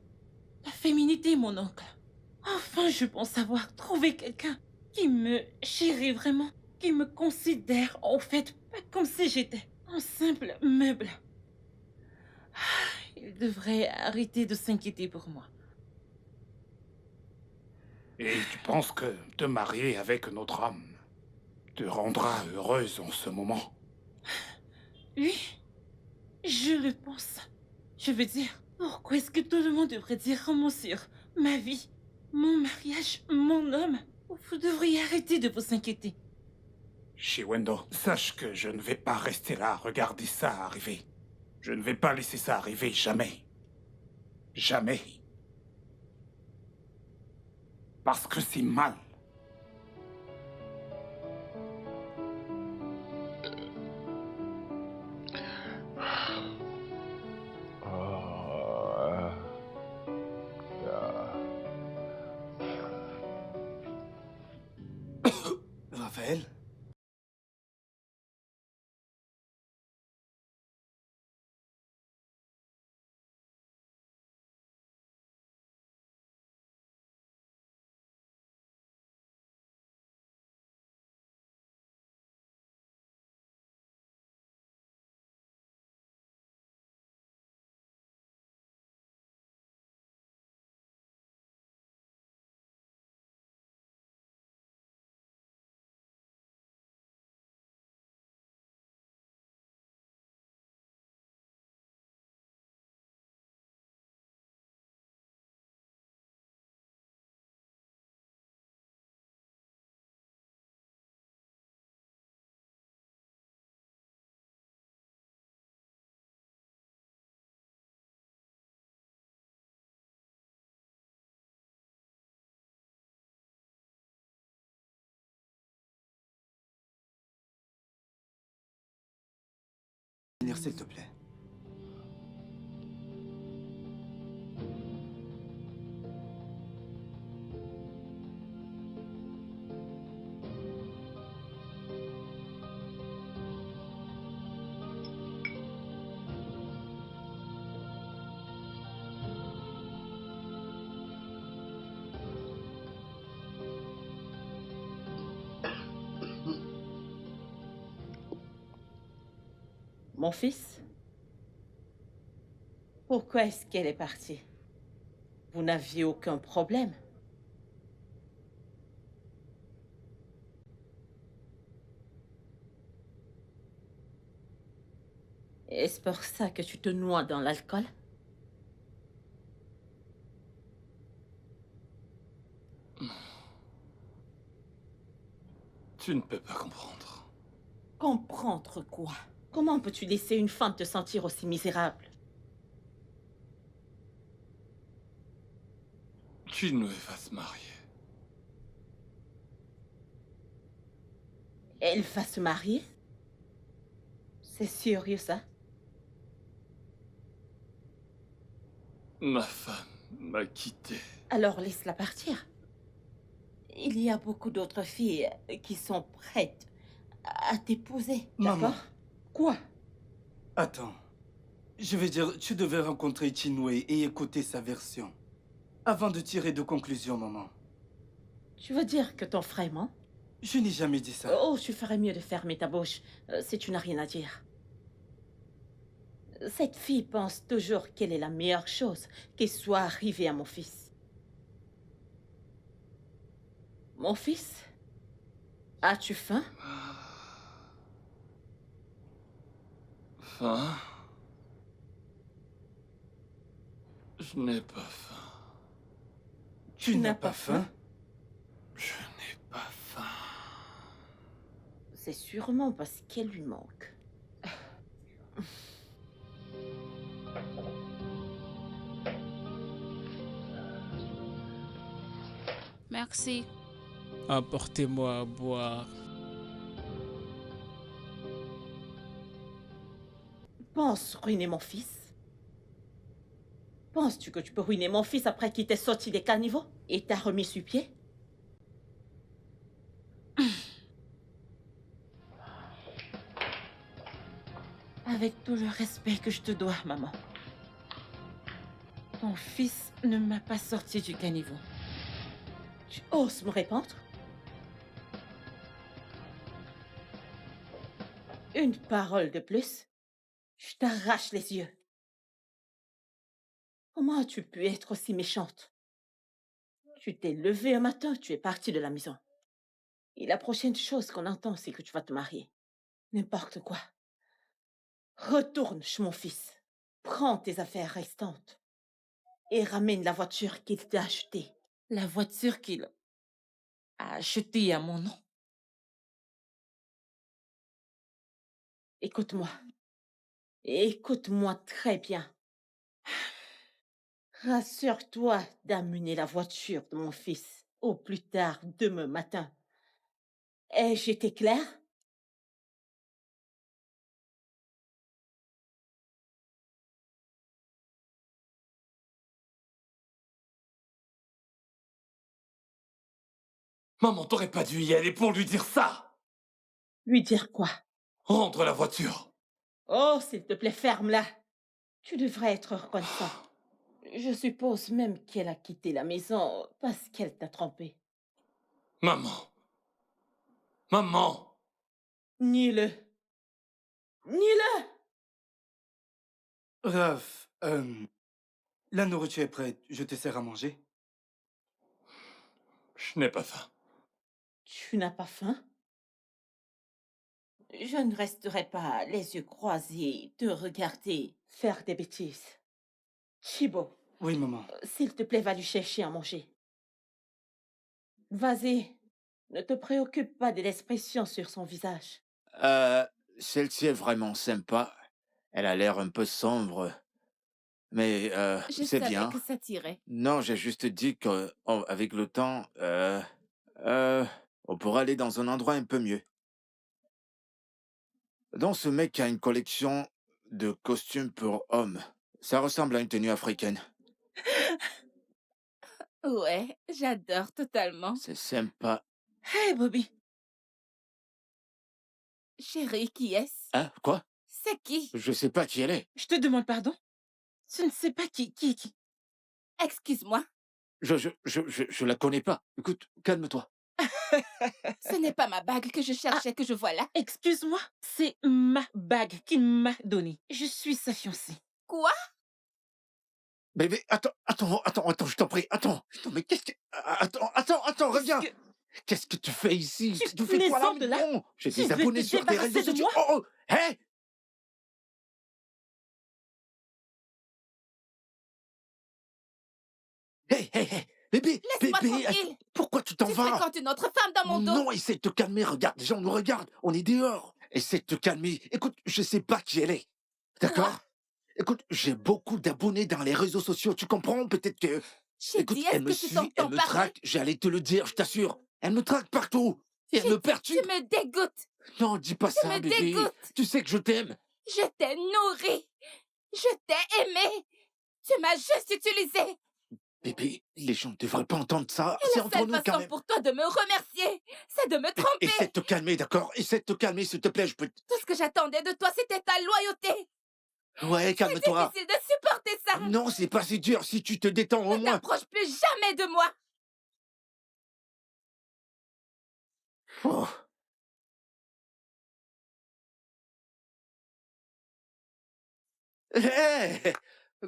La féminité, mon oncle. Enfin, je pense avoir trouvé quelqu'un qui me chérit vraiment, qui me considère, en fait, pas comme si j'étais un simple meuble. Il devrait arrêter de s'inquiéter pour moi. Et tu penses que te marier avec un autre homme te rendra heureuse en ce moment? Oui, je le pense. Je veux dire, pourquoi est-ce que tout le monde devrait dire un mot sur ma vie, mon mariage, mon homme? Vous devriez arrêter de vous inquiéter. Shiwendo, sache que je ne vais pas rester là à regarder ça arriver. Je ne vais pas laisser ça arriver, jamais. Jamais. Parce que c'est mal. Raphaël? Venir, s'il te plaît. Mon fils, pourquoi est-ce qu'elle est partie? Vous n'aviez aucun problème? Est-ce pour ça que tu te noies dans l'alcool? Tu ne peux pas comprendre. Comprendre quoi? Comment peux-tu laisser une femme te sentir aussi misérable? Chinwe va se marier. Elle va se marier? C'est sérieux ça? Ma femme m'a quitté. Alors laisse-la partir. Il y a beaucoup d'autres filles qui sont prêtes à t'épouser, Maman. d'accord? Quoi? Attends. Je veux dire, tu devais rencontrer Chinwe et écouter sa version. Avant de tirer de conclusions, maman. Tu veux dire que ton frère ment? Je n'ai jamais dit ça. Oh, tu ferais mieux de fermer ta bouche si tu n'as rien à dire. Cette fille pense toujours qu'elle est la meilleure chose qui soit arrivée à mon fils. Mon fils, as-tu faim? Faim? Je n'ai pas faim. Tu n'as pas faim? Je n'ai pas faim. C'est sûrement parce qu'elle lui manque. Merci. Apportez-moi à boire. Penses ruiner mon fils? Penses-tu que tu peux ruiner mon fils après qu'il t'ait sorti des caniveaux et t'a remis sur pied? Avec tout le respect que je te dois, maman. Ton fils ne m'a pas sorti du caniveau. Tu oses me répondre? Une parole de plus, je t'arrache les yeux. Comment as-tu pu être aussi méchante? Tu t'es levée un matin, tu es partie de la maison. Et la prochaine chose qu'on entend, c'est que tu vas te marier. N'importe quoi. Retourne chez mon fils. Prends tes affaires restantes. Et ramène la voiture qu'il t'a achetée. La voiture qu'il a achetée à mon nom. Écoute-moi. Écoute-moi très bien. Rassure-toi d'amener la voiture de mon fils au plus tard demain matin. Ai-je été claire? Maman, t'aurais pas dû y aller pour lui dire ça! Lui dire quoi? Rendre la voiture! Oh, s'il te plaît, ferme-la. Tu devrais être reconnaissant. Je suppose même qu'elle a quitté la maison parce qu'elle t'a trompé. Maman! Maman! Nie-le. Nie-le! Raph, la nourriture est prête. Je te sers à manger. Je n'ai pas faim. Tu n'as pas faim? Je ne resterai pas les yeux croisés te regarder faire des bêtises. Chibo, Oui, maman. s'il te plaît, va lui chercher à manger. Vas-y, ne te préoccupe pas de l'expression sur son visage. Euh, Celle-ci est vraiment sympa. Elle a l'air un peu sombre, mais Je c'est savais bien. que ça tirait. Non, j'ai juste dit que avec le temps, on pourra aller dans un endroit un peu mieux. Donc ce mec a une collection de costumes pour hommes. Ça ressemble à une tenue africaine. Ouais, j'adore totalement. C'est sympa. Hey, Bobby, Chérie, qui est-ce? Hein? Quoi? C'est qui? Je sais pas qui elle est. Je te demande pardon? Je ne sais pas qui. Excuse-moi, Je la connais pas. Écoute, calme-toi. ce n'est pas ma bague que je Ah. cherchais, que je vois là. Excuse-moi, c'est ma bague qu'il m'a donnée. Je suis sa fiancée. Quoi? Bébé, attends, je t'en prie, attends. Attends, mais qu'est-ce que... Attends, reviens. Qu'est-ce que- Qu'est-ce que tu fais ici? Tu fais quoi là? plaisantes, là? Non, j'ai Tu des veux abonnés te sur tes débarrasser réseaux de sociaux. moi? Oh, hé! Hé, bébé, Laisse-moi bébé, tranquille. pourquoi tu t'en Tu vas? fréquentes une autre femme dans mon dos. Non, essaie de te calmer, regarde, les gens nous regardent, on est dehors. Essaie de te calmer. Écoute, je sais pas qui elle est. D'accord? Quoi? Écoute, j'ai beaucoup d'abonnés dans les réseaux sociaux, tu comprends? Peut-être que... J'ai Écoute, dit, elle est-ce me que tu suit, elle t'entends me parler? traque, j'allais te le dire, je t'assure. Elle me traque partout. Et elle J'ai me dit, perturbe. tu me dégoûtes. Non, dis pas Tu ça, me bébé. dégoûtes. Tu sais que je t'aime. Je t'ai nourri. Je t'ai aimé. Tu m'as juste utilisé. Bébé, les gens ne devraient pas entendre ça. Et C'est la entre seule nous quand façon même. pour toi de me remercier, c'est de me tromper. Essaie de te calmer, d'accord? Essaie de te calmer, s'il te plaît, je peux... Tout ce que j'attendais de toi, c'était ta loyauté. Ouais, C'est calme-toi. difficile de supporter ça. Non, c'est pas si dur. Si tu te détends au Ne moins. t'approche plus jamais de moi. Oh. Hé,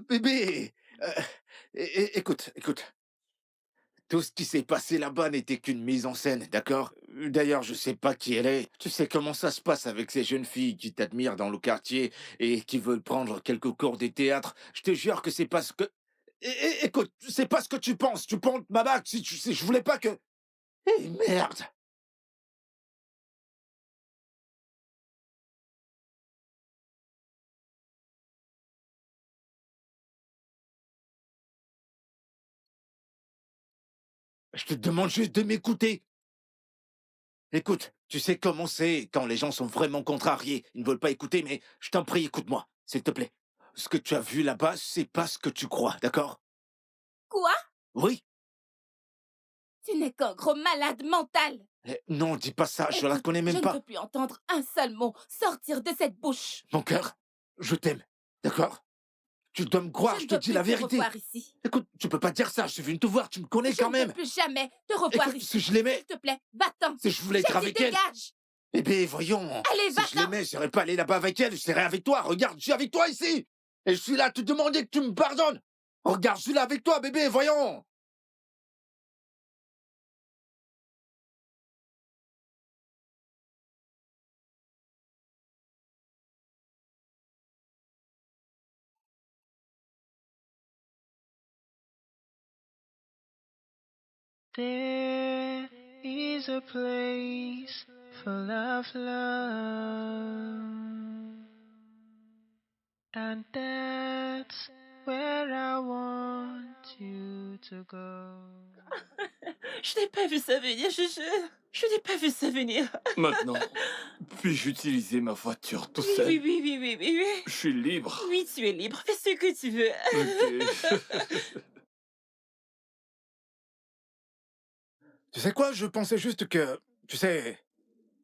bébé. Écoute. Tout ce qui s'est passé là-bas n'était qu'une mise en scène, d'accord? D'ailleurs, je sais pas qui elle est. Tu sais comment ça se passe avec ces jeunes filles qui t'admirent dans le quartier et qui veulent prendre quelques cours de théâtre. Je te jure que c'est pas ce que... Écoute, c'est pas ce que tu penses. Tu penses ma bague si tu sais, je voulais pas que... Eh merde! Je te demande juste de m'écouter. Écoute, tu sais comment c'est quand les gens sont vraiment contrariés. Ils ne veulent pas écouter, mais je t'en prie, écoute-moi, s'il te plaît. Ce que tu as vu là-bas, c'est pas ce que tu crois, d'accord? Quoi? Oui? Tu n'es qu'un gros malade mental. Non, dis pas ça, je la Écoute, connais je même ne pas. veux plus entendre un seul mot sortir de cette bouche. Mon cœur, je t'aime, d'accord? Tu dois me croire, Je je ne te veux dis plus la te vérité. revoir ici. Écoute, tu peux pas dire ça, je suis venu te voir, tu me connais Je quand ne veux même. plus jamais te revoir Écoute, ici. si je l'aimais, S'il te plaît, va-t'en. si je voulais être J'ai dit avec elle. dégage. Bébé, voyons. Allez, Si je va-t'en. l'aimais, je serais pas allé là-bas avec elle, je serais avec toi. Regarde, je suis avec toi ici. Et je suis là à te demander que tu me pardonnes. Regarde, je suis là avec toi, bébé, voyons. There is a place full of love. And that's where I want you to go. Je n'ai pas vu ça venir, je jure. Je n'ai pas vu ça venir. Maintenant, puis-je utiliser ma voiture tout Oui, seul? oui, oui, oui, oui, oui, oui. Je suis libre. Oui, tu es libre. Fais ce que tu veux. Ok. Tu sais quoi, je pensais juste que, tu sais,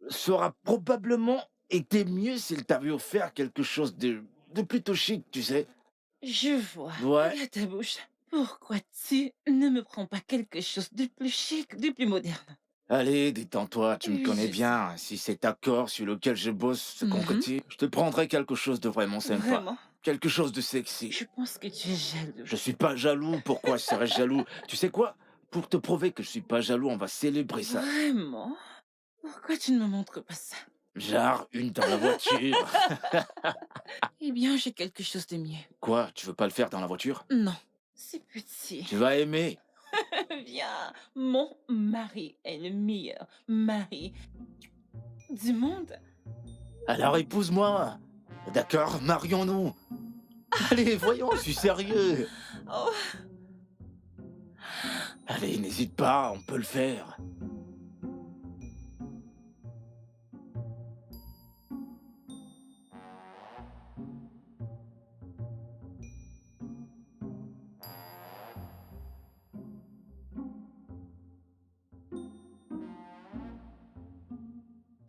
ça aura probablement été mieux s'il t'avait offert quelque chose de plutôt chic, tu sais. Je vois. Ouais. Regarde ta bouche. Pourquoi tu ne me prends pas quelque chose de plus chic, de plus moderne? Allez, détends-toi, tu me Oui, connais je bien. Si cet accord sur lequel je bosse se Mhm. concrétise, je te prendrai quelque chose de vraiment sympa. Vraiment? Quelque chose de sexy. Je pense que tu es jaloux. Je suis pas jaloux, pourquoi je serais jaloux? Tu sais quoi? Pour te prouver que je suis pas jaloux, on va célébrer ça. Vraiment? Pourquoi tu ne me montres pas ça? Genre, une dans la voiture. Eh bien, j'ai quelque chose de mieux. Quoi, tu veux pas le faire dans la voiture? Non, c'est petit. Tu vas aimer. Viens, mon mari est le meilleur mari du monde. Alors épouse-moi. D'accord, marions-nous. Allez, voyons, je suis sérieux. Oh, Allez, n'hésite pas, on peut le faire.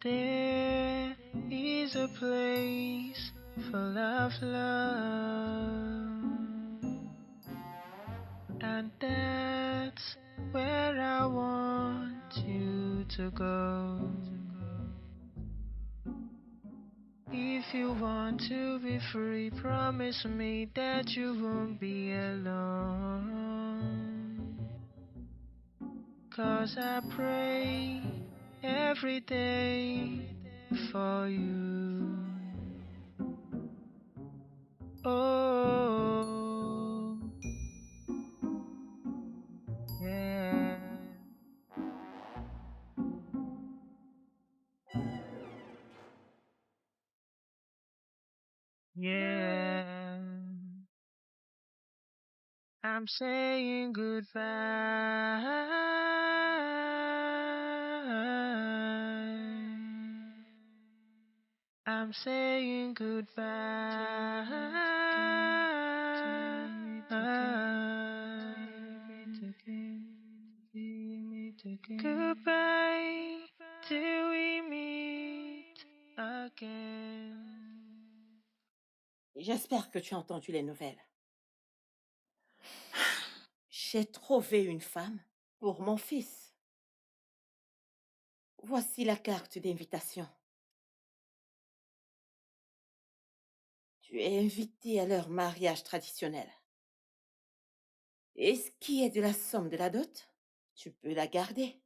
There is a place full of love, and that's where I want you to go. If you want to be free, promise me that you won't be alone. 'Cause I pray every day for you. Oh, yeah. Yeah. I'm saying goodbye. I'm saying goodbye. Goodbye till we meet again. J'espère que tu as entendu les nouvelles. J'ai trouvé une femme pour mon fils. Voici la carte d'invitation. Tu es invité à leur mariage traditionnel. Et ce qui est de la somme de la dot, tu peux la garder.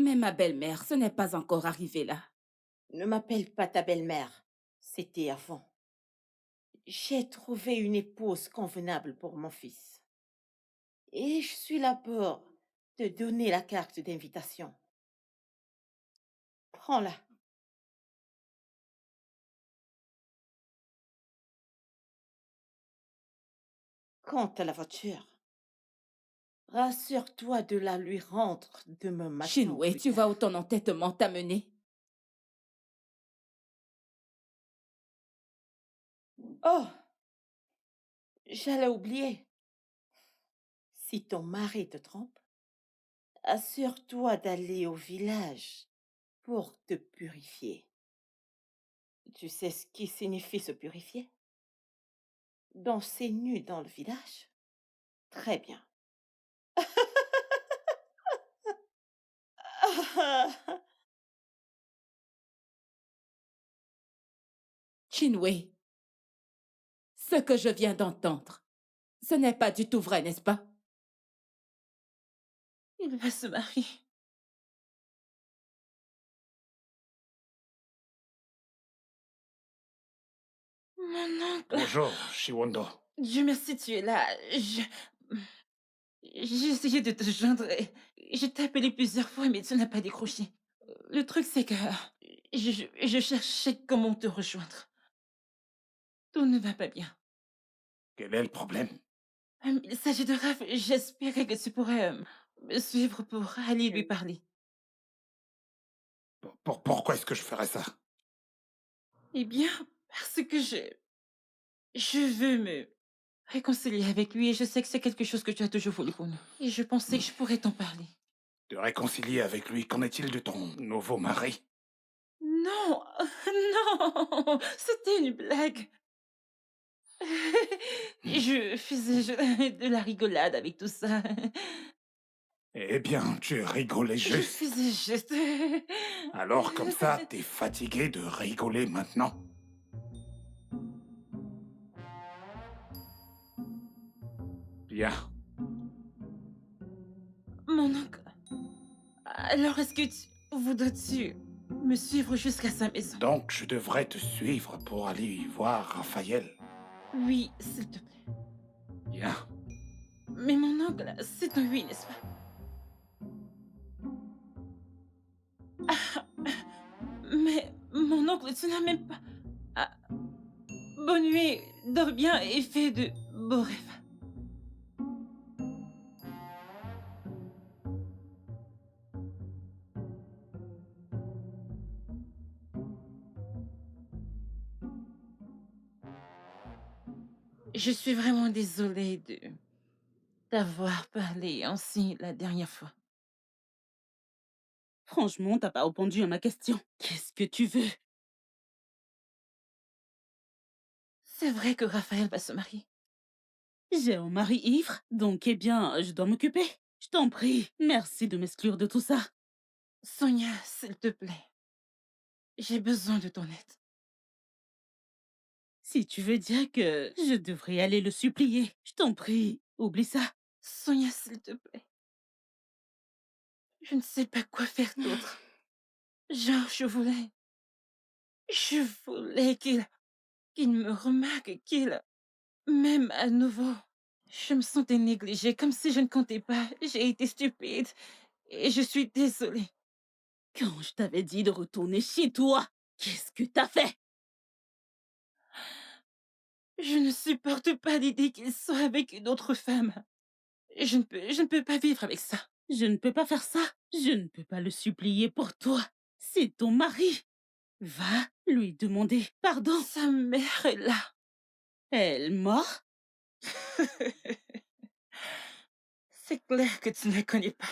Mais ma belle-mère, ce n'est pas encore arrivé là. Ne m'appelle pas ta belle-mère. C'était avant. J'ai trouvé une épouse convenable pour mon fils. Et je suis là pour te donner la carte d'invitation. Prends-la. Quant à la voiture, rassure-toi de la lui rendre demain matin. Shinwei, plus tu tard. vas où ton entêtement t'a mené? Oh, j'allais oublier. Si ton mari te trompe, assure-toi d'aller au village pour te purifier. Tu sais ce qui signifie se purifier? Danser nu dans le village? Très bien. Shinwei, ce que je viens d'entendre, ce n'est pas du tout vrai, n'est-ce pas? il va se marier. Mon oncle. Bonjour, Shiwondo. Dieu merci, tu es là. J'ai essayé de te joindre. Je t'ai appelé plusieurs fois, mais tu n'as pas décroché. Le truc, c'est que je cherchais comment te rejoindre. Tout ne va pas bien. Quel est le problème? Il s'agit de Raph. J'espérais que tu pourrais me suivre pour aller lui parler. Pourquoi est-ce que je ferais ça? Eh bien, parce que je veux me réconcilier avec lui et je sais que c'est quelque chose que tu as toujours voulu pour nous. Et je pensais que je pourrais t'en parler. De réconcilier avec lui, qu'en est-il de ton nouveau mari? Non, non, c'était une blague. Je faisais de la rigolade avec tout ça. Eh bien, tu rigolais Je juste. faisais juste... Alors comme ça, t'es fatigué de rigoler maintenant? Bien. Mon oncle, alors est-ce que voudrais-tu me suivre jusqu'à sa maison? Donc je devrais te suivre pour aller voir Raphaël. Oui, s'il te plaît. Bien. Mais mon oncle, c'est un oui, n'est-ce pas? Mais mon oncle, tu n'as même pas... Ah, bonne nuit, dors bien et fais de beaux rêves. Je suis vraiment désolée de t'avoir parlé ainsi la dernière fois. Franchement, t'as pas répondu à ma question. Qu'est-ce que tu veux? C'est vrai que Raphaël va se marier. J'ai un mari ivre, donc eh bien, je dois m'occuper. Je t'en prie, merci de m'exclure de tout ça. Sonia, s'il te plaît, j'ai besoin de ton aide. Si tu veux dire que je devrais aller le supplier, je t'en prie, oublie ça. Sonia, s'il te plaît. Je ne sais pas quoi faire d'autre. Genre, je voulais qu'il me remarque, qu'il m'aime à nouveau. Je me sentais négligée, comme si je ne comptais pas. J'ai été stupide et je suis désolée. Quand je t'avais dit de retourner chez toi, qu'est-ce que t'as fait? Je ne supporte pas l'idée qu'il soit avec une autre femme. Je ne peux pas vivre avec ça. Je ne peux pas faire ça. Je ne peux pas le supplier pour toi. C'est ton mari. Va lui demander pardon. Sa mère est là. Elle mort? C'est clair que tu ne la connais pas.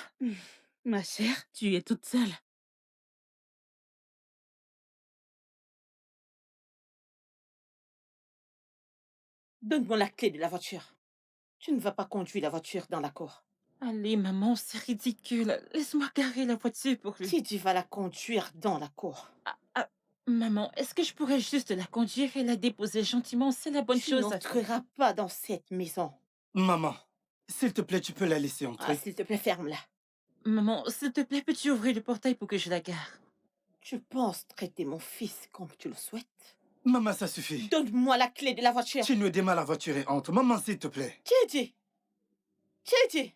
Ma chère, tu es toute seule. Donne-moi la clé de la voiture. Tu ne vas pas conduire la voiture dans la cour. Allez, maman, c'est ridicule. Laisse-moi garer la voiture pour lui. Si tu vas la conduire dans la cour, Ah, maman, est-ce que je pourrais juste la conduire et la déposer gentiment? C'est la bonne tu chose à faire. n'entreras pas dans cette maison. Maman, s'il te plaît, tu peux la laisser Ah, entrer. s'il te plaît, ferme-la. Maman, s'il te plaît, peux-tu ouvrir le portail pour que je la gare? Tu penses traiter mon fils comme tu le souhaites? Maman, ça suffit. Donne-moi la clé de la voiture. Tu nous démarres la voiture et entre. Maman, s'il te plaît. Titi! Titi!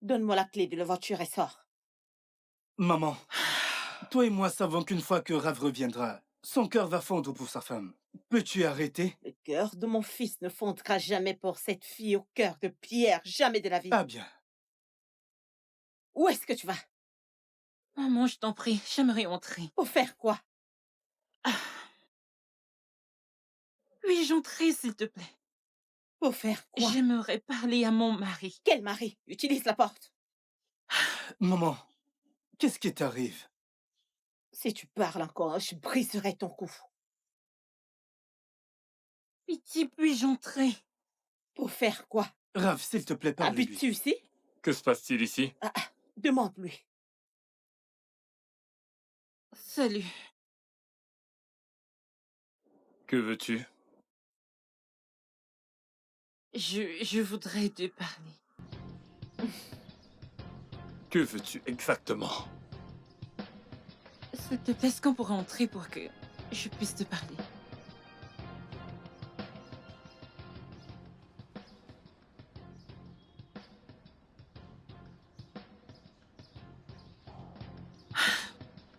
Donne-moi la clé de la voiture et sors. Maman, toi et moi savons qu'une fois que Rav reviendra, son cœur va fondre pour sa femme. Peux-tu arrêter? Le cœur de mon fils ne fondra jamais pour cette fille au cœur de pierre, jamais de la vie. Ah bien. Où est-ce que tu vas? Maman, je t'en prie, j'aimerais entrer. Pour faire quoi? Puis-je entrer, s'il te plaît? Pour faire quoi? J'aimerais parler à mon mari. Quel mari? Utilise la porte. Maman, qu'est-ce qui t'arrive? Si tu parles encore, je briserai ton cou. Pitié, puis-je entrer? Pour faire quoi? Rav, s'il te plaît, parle-lui. Habites-tu ici? Que se passe-t-il ici? Demande-lui. Salut. Que veux-tu? Je voudrais te parler. Que veux-tu exactement? S'il te plaît, est-ce qu'on pourra entrer pour que je puisse te parler?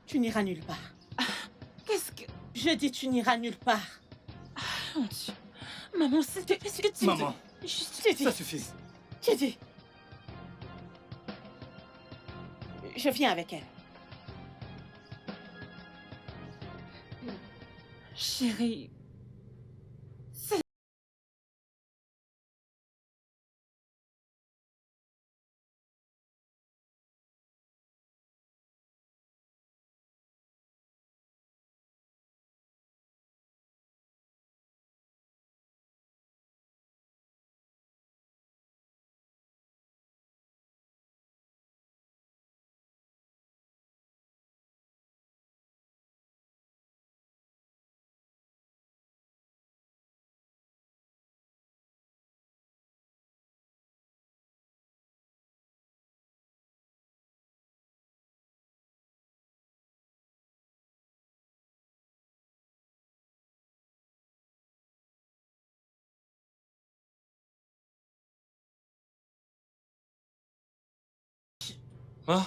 Tu n'iras nulle part. Qu'est-ce que... Je dis tu n'iras nulle part. Mon Dieu. Maman, s'il te plaît, ce que tu... Maman, Juste... Tu dis, ça suffit. tu dis. Je viens avec elle. Chérie... Hein?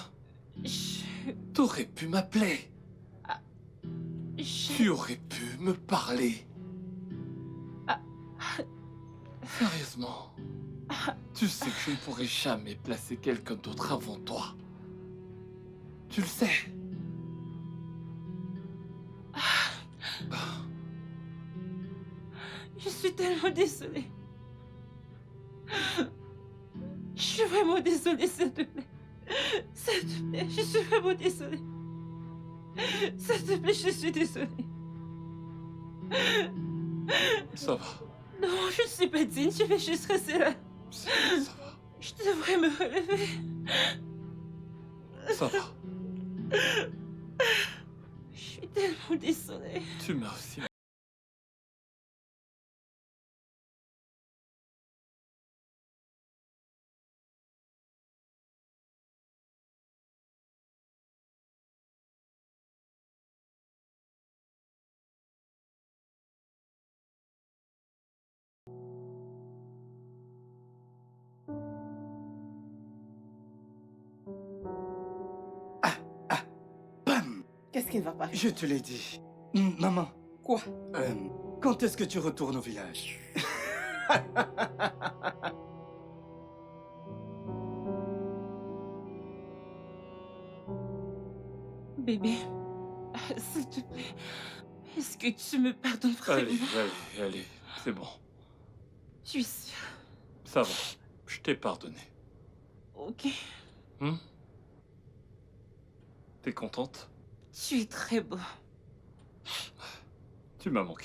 Je... T'aurais pu m'appeler. je... Tu aurais pu me parler. Ah. Sérieusement. Tu sais que je ne pourrai jamais placer quelqu'un d'autre avant toi. Tu le sais. Je suis tellement désolée. Je suis vraiment désolée, s'il te plaît. S'il te plaît, je suis vraiment désolée. S'il te plaît, je suis désolée. Ça va. Non, je ne suis pas digne, je vais juste rester là. Ça va. Je devrais me relever. Ça va. Je suis tellement désolée. Tu m'as aussi... Bam! Qu'est-ce qui ne va pas? Je te l'ai dit. Maman, Quoi? quand est-ce que tu retournes au village? Bébé, s'il te plaît, est-ce que tu me pardonnes vraiment? Allez, c'est bon. Tu es sûre? Ça va. Je t'ai pardonné. Ok. T'es contente? Tu es très beau. Tu m'as manqué.